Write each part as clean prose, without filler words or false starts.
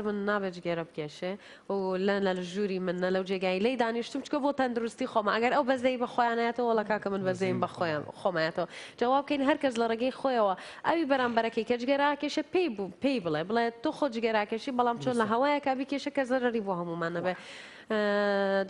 من نابێت گێرە بکێشێ و لە ژووری منە لەو جێگای لی دانیشتم چکە بۆ تەندروستی خۆمە ئەگەر ئەو بەزەی بە خۆیانایەتەوە وڵە کاکە من بەزەیم بە خۆیان خۆمایەتەوە جواب بکەین هەرکەس لە ڕێگەی خۆیەوە ئەوی بەرامبەرەکەی کە جگەراکێشە پێی بڵێ تۆ خۆ جگەراکێشی بەڵام چۆن لە هەوایەکە بیکێشە کە زەرەری بۆ هەمومان نەبێ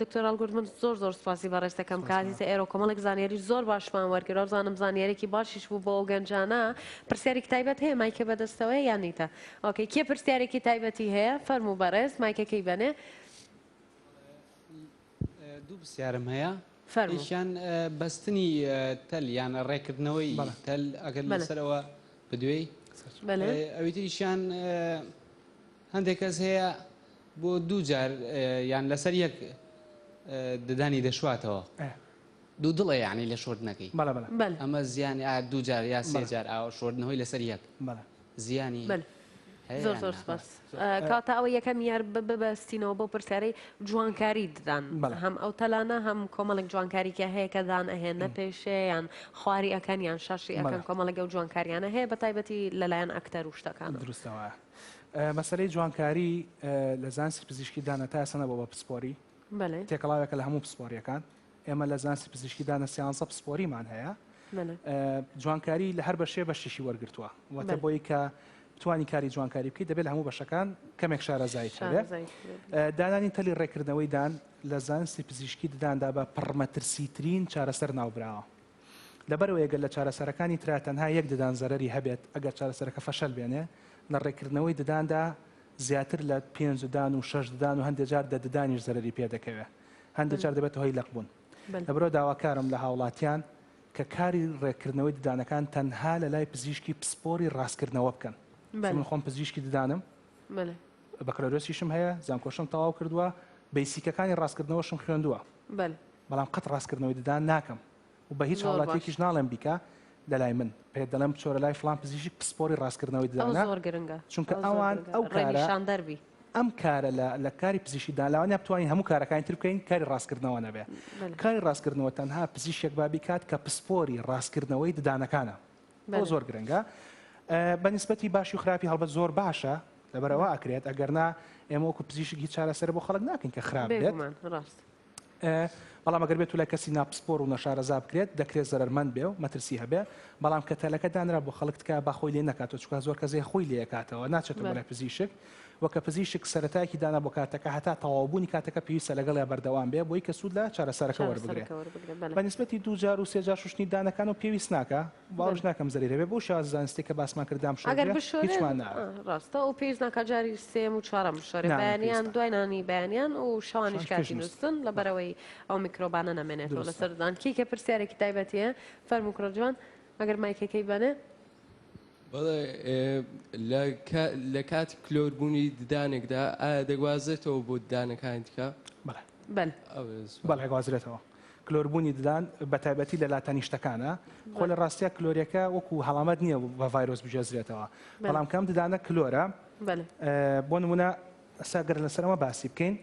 دکتۆر ئەلگورد من زۆر سپاسی بە ڕێستەکەم کاتیتە ئێرە کۆمەڵێک زانیاری زۆر باشمان وەرگرەوە بزانم زانیارێکی باشیش بوو بۆ ئەو گەنجانە پرسیارێکی تایبەت هەیە مایکە بەدەستەوەی یان نیتە ئۆکەی کێ پرسیارێکی تایبەتی هەیە فەرموو بەڕێز مایکەکەی بەنێ دوو پرسیارم هەیە فەرموو یەکیان بەستنی تەل یان ڕێکردنەوەی تەل ئەگەر لەسەرەوە بدوێی ئەوی تریشیان هەندێک کەس هەیە بۆ دوو جار یان لەسەر یەک ددانی دەشواتەوە دوو دڵە یعنی لە شۆردنەکەی ئەمە زیانی دوو جار یا سێ جار ئاوە شۆردنەوەی لەسەر یەک زیانی زۆر سپاس کاتە ئەوە یەکەم یار ببەستینەوە بۆ پرسیارەی جوانکاری ددان هەم ئەو تەلانە هەم کۆمەڵێک جوانکاریکە هەیە کە دان ئەهێنە پێشێ یان خواری ئەکەن یان شاشی ئەەکەن کۆمەڵێک ئەو جوانکاریانە هەیە بە تایبەتی لەلایەن ئەکتەر و شتەکان دروستەوە مەسەلەی جوانکاری لە زانستی پزیشکی دانە تا ئەسەنە بۆ بە پسپۆری تێکەڵاوێکە لە هەموو پسپۆریەکان ئێمە لە زانستی پزیشکی دانە سیانسە پسپۆریمان هەیە جوانکاری لە هەر بەشێ بەشتێکی وەرگرتووە واتە بۆی کە توانی کاری جوانکاری بکەیت دەبێت لە هەموو بەشەکان کەمێک شارەزایی هەبێت دانانی تەلی ڕێکردنەوەی دان لە زانستی پزیشکی دداندا بە پڕمەترسیترین چارەسەر ناوبراوە لەبەرەوە ئەگەر لە چارەسەرەکانی ترا تەنها یەک ددان زەرەری هەبێت ئەگەر چارەسەرەکە فەشەل بێنێ لە ڕێکردنەوەی دداندا زیاتر لە 5 ددان و 6 ددان و هەندێک جار ددانیش زەرەری پێ دەکەوێت هەندێک جار دەبێت هۆی لەقبوون لەبەرەوە داواکارم لە هاوڵاتیان کە کاری ڕێکردنەوەی ددانەکان تەنها لە لای پزیشکی پسپۆری ڕاستکردنەوە بکەن من خۆم پزیشکی ددانم بەکەلۆرۆسیشم هەیە زانکۆشم تەواو کردووە بیسیکەکانی ڕاستکردنەوەشم خوێندووە بەڵام قەت ڕاستکردنەوەی ددان ناکەم و بە هیچ حاڵاتێکیش ناڵێم بیکە لەلای من پێ دەڵێم چۆرە لای فلان پزیشکی پسپۆری ڕاستکردنەوەی ددانە چونکە ئەوان ئەو کارە ئەم کارە لە کاری پزیشکیدا لاوانیا بتوانین هەموو کارەکانی تر بکەین کاری ڕاستکردنەوە نەبێ کاری ڕاستکردنەوە تەنها پزیشک بابی کات کە پسپۆری ڕاستکردنەوەی ددانەکانە ئەو زۆر گرنگە بەنسبەتی باشی و خراپی هەڵبەت زۆر باشە لەبەرەوە ئەکرێت ئەگەرنا ئێمە وەکو پزیشکی چارەسەر بۆ خەڵک ناکەین کە خراپ بێت بەڵام ئەگەر بێت لای کەسی ناپسپۆر و نەشارەزا بکرێت دەکرێت زەرمەند بێ و مەترسی هەبێ بەڵام کە تەلەکە دانرا بۆ خەڵک تکە با خۆی لێ نکاتەوە چونکە زۆر کەسێ خۆی لێ کاتەوە ناچێتەوە لای پزیشک وەکە پزیشک سەرەتایەکی دانا بۆ کاتەکە هەتا تەواوبوونی کاتەکە پێویستە لەگەڵ یا بەردەوام بێ بۆی کە سوود لە چارەسەرەکە وەربگرێت بەنسبەتی دوو جار و سێ جار شوشتنی دانەکان و پێویست ناکە باوەش ناکەم زەریرە بێ بۆ شاز زانستی کە باسمان کردام هیچمان ڕاستە و پێویست ناکە جاری سێم و چوارەم شۆرە بەیانیان دوایانی بەیانیان و شەوانیش کاتی نووسن لەبەرەوەی ئەو میکرۆبانە نەمێنێتەوە لەسەردان کێکە پرسیارێکی تایبەتیە فەرموو کوڕەجوان ئەگەر مایکەکەی بەنێ لە کاتی کلۆربوونی ددانێکدا ئایا دەگوازێتەوە بۆ ددانەکانی دیکە بەڵێ گوازرێتەوە کلۆربوونی ددان بە تایبەتی لە لاتەنیشتەکانە خۆ لە ڕاستیە کلۆریەکە وەکو هەڵامەت نییە بە ڤایرۆس بژێزرێتەوە بەڵام کەم ددانە کلۆرە بۆ نمونە ئەساگەر لەسەرەوە باسی بکەین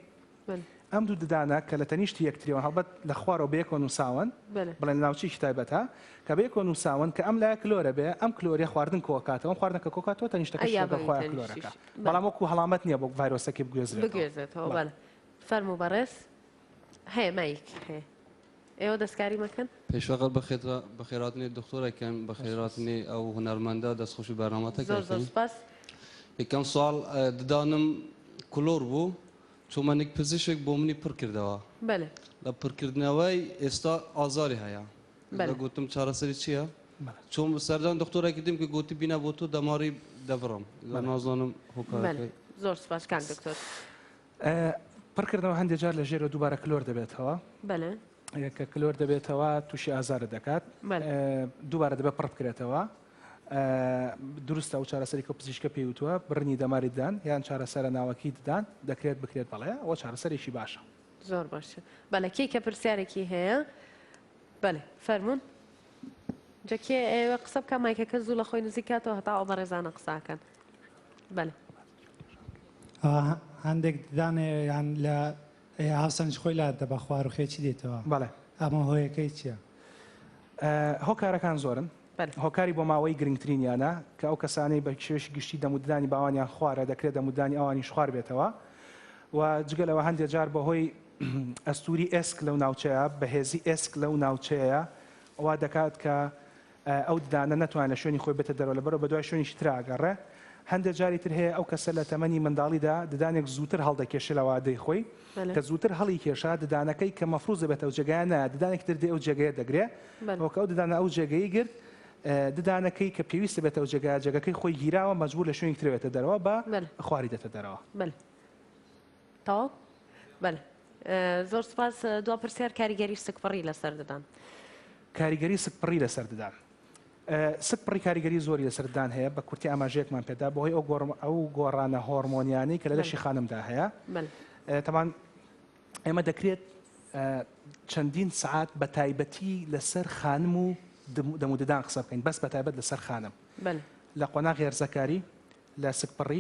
ئەم دوو ددانە کە لە تەنیشتی یەکتریەوە هەڵبەت لە خوارەوە بەیەکۆ نووساون بڵێن ناوچی تایبەتە کە بەیەکۆ نووساون کە ئەم لای کلۆرە بێ ئەم کلۆریە خواردن کۆکاتەوە خواردنەکە کۆکاتەوە تەنیشتەکە بەخوای کلۆرەکە بەڵام وەکو هەڵامەت نییە بۆ ڤایرۆسەکەی بگوێزێتەوە فەرموو بەڕێز هەیە مایک هەیە ئێوە دەستکاری مەکەن پێشوەقت بەخێراتنی دکتۆرەکەن بەخێراتنی ئەو هونەرمەندە دەستخۆشی بەرنامەتەکە یەکەم ساڵ ددانم کلۆر بوو چۆمەنێک پزیشک بۆ منی پڕ کردەوە لە پڕکردنەوەی ئێستا ئازاری هەیە لە گوتم چارەسەری چییە؟ چۆن سەردان دکتۆرێکی دیم کە گوتی بینە بۆ تۆ دەماری دەبڕم لە نازانم هۆکارەکەی زۆر سپاس کاک دکتۆر پڕکردنەوە هەندێک جار لە ژێرە دووبارە کلۆر دەبێتەوە کە کلۆر دەبێتەوە تووشی ئازارە دەکات دووبارە دەبێت پڕ بکرێتەوە دروستە و چارەسەری کە پزیشکە پێوتووە بڕنی دەماری ددان یان چارەسەرە ناوەکی ددان دەکرێت بکرێت بەڵێ ئەوە چارەسەرێکی باشە زۆر باشە بەڵێ کێکە پرسیارێکی هەیە بەڵێ فەرمونون جەکێ ئێوە قسە بکە مایکەکە زوو لە خۆی نزیکاتەوە هەتا ئەو بەڕێزانە قساکەن بەڵێ هەندێک ددانێ یان لە هاوسەنج خۆی لا دەبە خواروخێکی دێتەوە بەڵێ ئەمە هۆیەکەی چییە؟ هۆکارەکان زۆرن هۆکاری بۆ ماوەی گرنگترینیانە کە ئەو کەسانەی بە شێوەشی گشتی دەمودانی باوانیان خوارە دەکرێت دەمودانی ئەوانی خوار بێتەوە و جگەلەوە هەندێک جار بەهۆی ئەستوری ئێسک لەو ناوچەیە بەهێزی ئێسک لەو ناوچەیە ئەوە دەکات کە ئەو ددانە نەتوانێت لە شوێنی خۆی بێتە دەرەوە لەبەرەوە بە دوای شوێنیشی تراگەڕێ هەندێک جاری تر هەیە ئەو کەسە لە تەمەنی منداڵیدا ددانێک زووتر هەڵدەکێشێت لە وادەی خۆی کە زووتر هەڵی کێشا ددانەکەی کە مەفروض بێتە ئەو جێگایە نایە ددانێک تر دێ ئەو جێگەیە دەگرێت وەکە ئەو ددانە ئەو جێگەی گرت ددانەکەی کە پێویستە بێتە ئەو جێگایە جێگەکەی خۆی گیراوە مەجبور لە شوێنی ترێتە دەرەوە بە خواری دێتە دەرەوە. تەواو؟ بەڵێ. زۆر سپاس دوا پرسیار کاریگەری سکپڕی لەسەر ددان. کاریگەری سکپڕی لەسەر ددان. سکپڕی کاریگەری زۆری لەسەردان هەیە بە کورتی ئاماژەیەکمان پێدا بۆهۆی ئەو گۆڕانە هۆرمۆنیانی کە لە لەشی خانمدا هەیە تەمان ئێمە دەکرێت چەندین سعات بە تایبەتی لەسەر خانم و دەموددان قسە بکەین بەس بە تایبەت لەسەر خانم لە قۆناغی هێرزەکاری لە سکپڕی